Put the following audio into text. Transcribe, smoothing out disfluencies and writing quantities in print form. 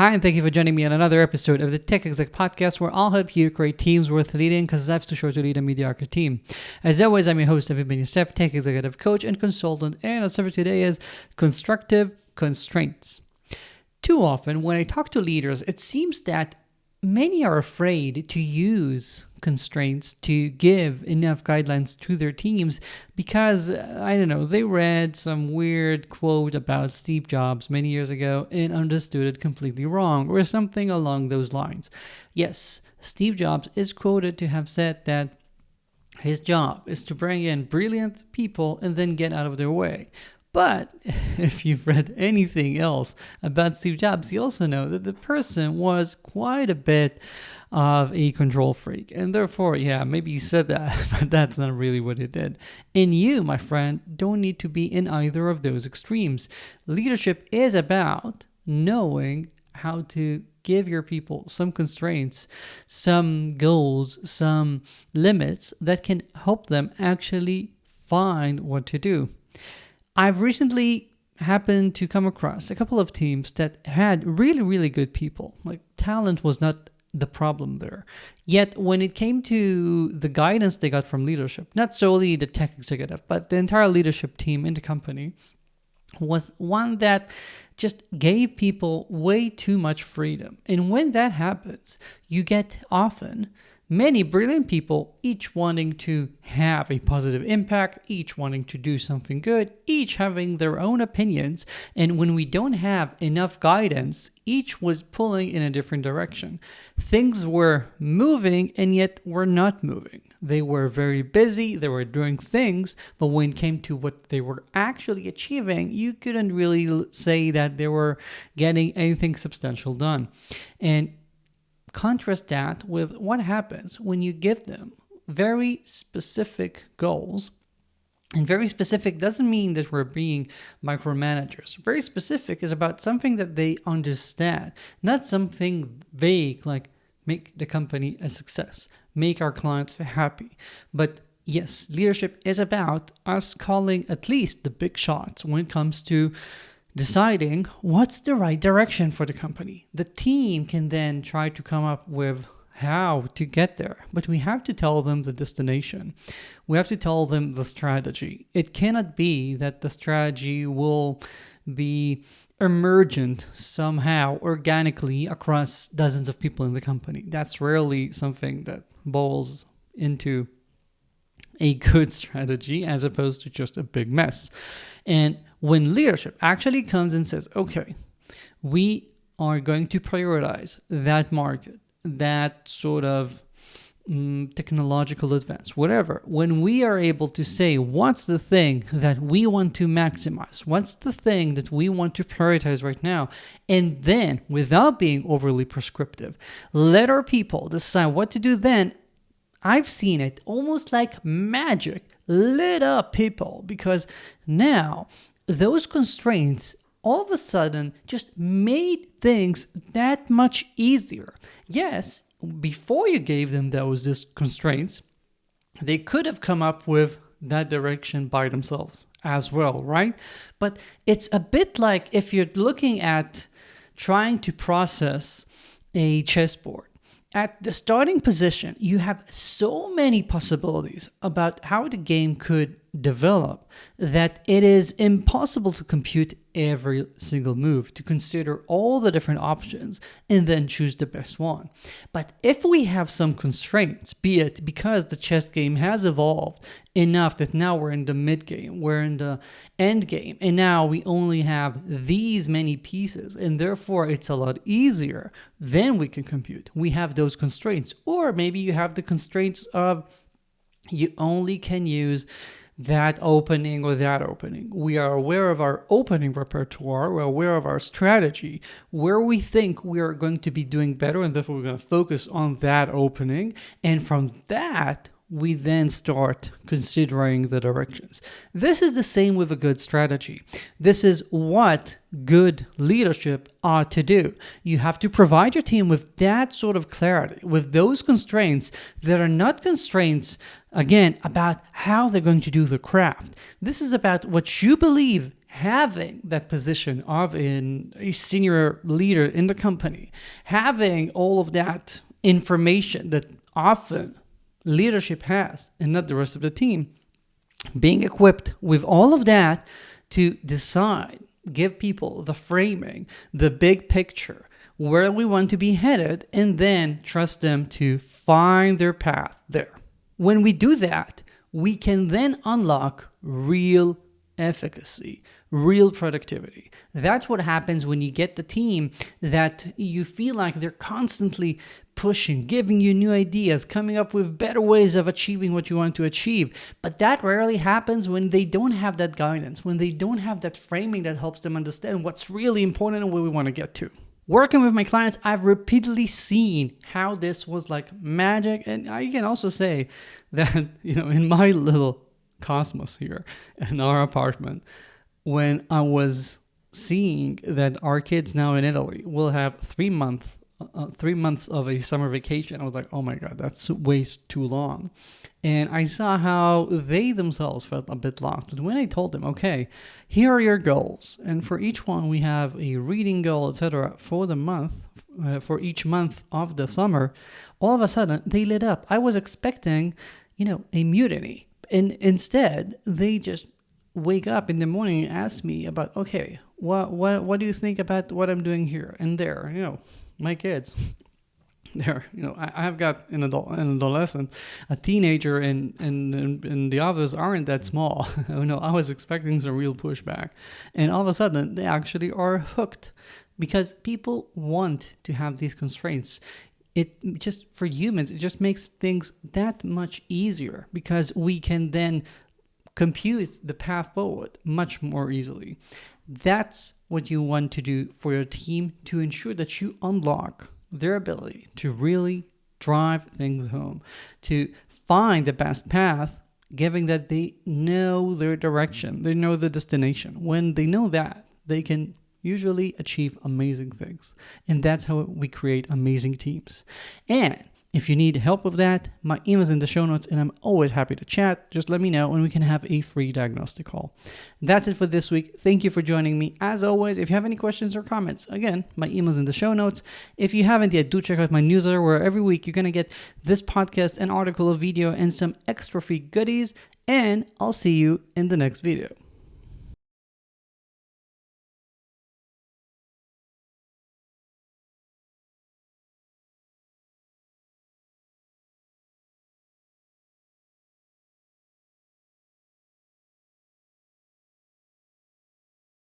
Hi, and thank you for joining me on another episode of the Tech Exec Podcast, where I'll help you create teams worth leading, because life's too short to lead a mediocre team. As always, I'm your host, Aviv Ben-Yosef, Tech Executive Coach and Consultant, and our subject today is constructive constraints. Too often, when I talk to leaders, it seems that many are afraid to use constraints to give enough guidelines to their teams because, they read some weird quote about Steve Jobs many years ago and understood it completely wrong, or something along those lines. Yes, Steve Jobs is quoted to have said that his job is to bring in brilliant people and then get out of their way. But if you've read anything else about Steve Jobs, you also know that the person was quite a bit of a control freak. And therefore, maybe he said that, but that's not really what he did. And you, my friend, don't need to be in either of those extremes. Leadership is about knowing how to give your people some constraints, some goals, some limits that can help them actually find what to do. I've recently happened to come across a couple of teams that had really, really good people. Like, talent was not the problem there. Yet when it came to the guidance they got from leadership, not solely the tech executive, but the entire leadership team in the company, was one that just gave people way too much freedom. And when that happens, you get often many brilliant people, each wanting to have a positive impact, each wanting to do something good, each having their own opinions. And when we don't have enough guidance, each was pulling in a different direction. Things were moving and yet were not moving. They were very busy, they were doing things, but when it came to what they were actually achieving, you couldn't really say that they were getting anything substantial done. And contrast that with what happens when you give them very specific goals. And very specific doesn't mean that we're being micromanagers. Very specific is about something that they understand, not something vague like make the company a success, make our clients happy. But yes, leadership is about us calling at least the big shots when it comes to deciding what's the right direction for the company. The team can then try to come up with how to get there, but we have to tell them the destination. We have to tell them the strategy. It cannot be that the strategy will be emergent somehow organically across dozens of people in the company. That's rarely something that boils into a good strategy as opposed to just a big mess. And when leadership actually comes and says, okay, we are going to prioritize that market, that sort of technological advance, whatever, when we are able to say what's the thing that we want to maximize, what's the thing that we want to prioritize right now, and then without being overly prescriptive, let our people decide what to do then, I've seen it almost like magic lit up people, because now those constraints all of a sudden just made things that much easier. Yes, before you gave them those constraints, they could have come up with that direction by themselves as well, right? But it's a bit like if you're looking at trying to process a chessboard. At the starting position, you have so many possibilities about how the game could develop that it is impossible to compute every single move, to consider all the different options and then choose the best one. But if we have some constraints, be it because the chess game has evolved enough that now we're in the mid game, we're in the end game, and now we only have these many pieces, and therefore it's a lot easier, then we can compute. We have those constraints. Or maybe you have the constraints of you only can use that opening or that opening. We are aware of our opening repertoire. We're aware of our strategy, where we think we are going to be doing better, and therefore we're going to focus on that opening. And from that, we then start considering the directions. This is the same with a good strategy. This is what good leadership ought to do. You have to provide your team with that sort of clarity, with those constraints that are not constraints, again, about how they're going to do the craft. This is about what you believe having that position of a senior leader in the company, having all of that information that often leadership has and not the rest of the team, being equipped with all of that to decide, give people the framing, the big picture, where we want to be headed, and then trust them to find their path there. When we do that, we can then unlock real efficacy, real productivity. That's what happens when you get the team that you feel like they're constantly pushing, giving you new ideas, coming up with better ways of achieving what you want to achieve. But that rarely happens when they don't have that guidance, when they don't have that framing that helps them understand what's really important and where we want to get to. Working with my clients, I've repeatedly seen how this was like magic. And I can also say that, in my little cosmos here in our apartment, when I was seeing that our kids now in Italy will have 3 months of a summer vacation, I was like, oh my God, that's way too long. And I saw how they themselves felt a bit lost. But when I told them, okay, here are your goals, and for each one we have a reading goal, etc., for the month, for each month of the summer, all of a sudden they lit up. I was expecting, a mutiny, and instead they just wake up in the morning and ask me about, okay, what do you think about what I'm doing here and there? My kids. There, I have got an adolescent, a teenager, and the others aren't that small. I was expecting some real pushback, and all of a sudden they actually are hooked because people want to have these constraints. It just, for humans, it just makes things that much easier because we can then compute the path forward much more easily. That's what you want to do for your team to ensure that you unlock their ability to really drive things home, to find the best path, given that they know their direction, they know the destination. When they know that, they can usually achieve amazing things. And that's how we create amazing teams. And if you need help with that, my email is in the show notes, and I'm always happy to chat. Just let me know and we can have a free diagnostic call. That's it for this week. Thank you for joining me. As always, if you have any questions or comments, again, my email is in the show notes. If you haven't yet, do check out my newsletter where every week you're going to get this podcast, an article, a video, and some extra free goodies. And I'll see you in the next video.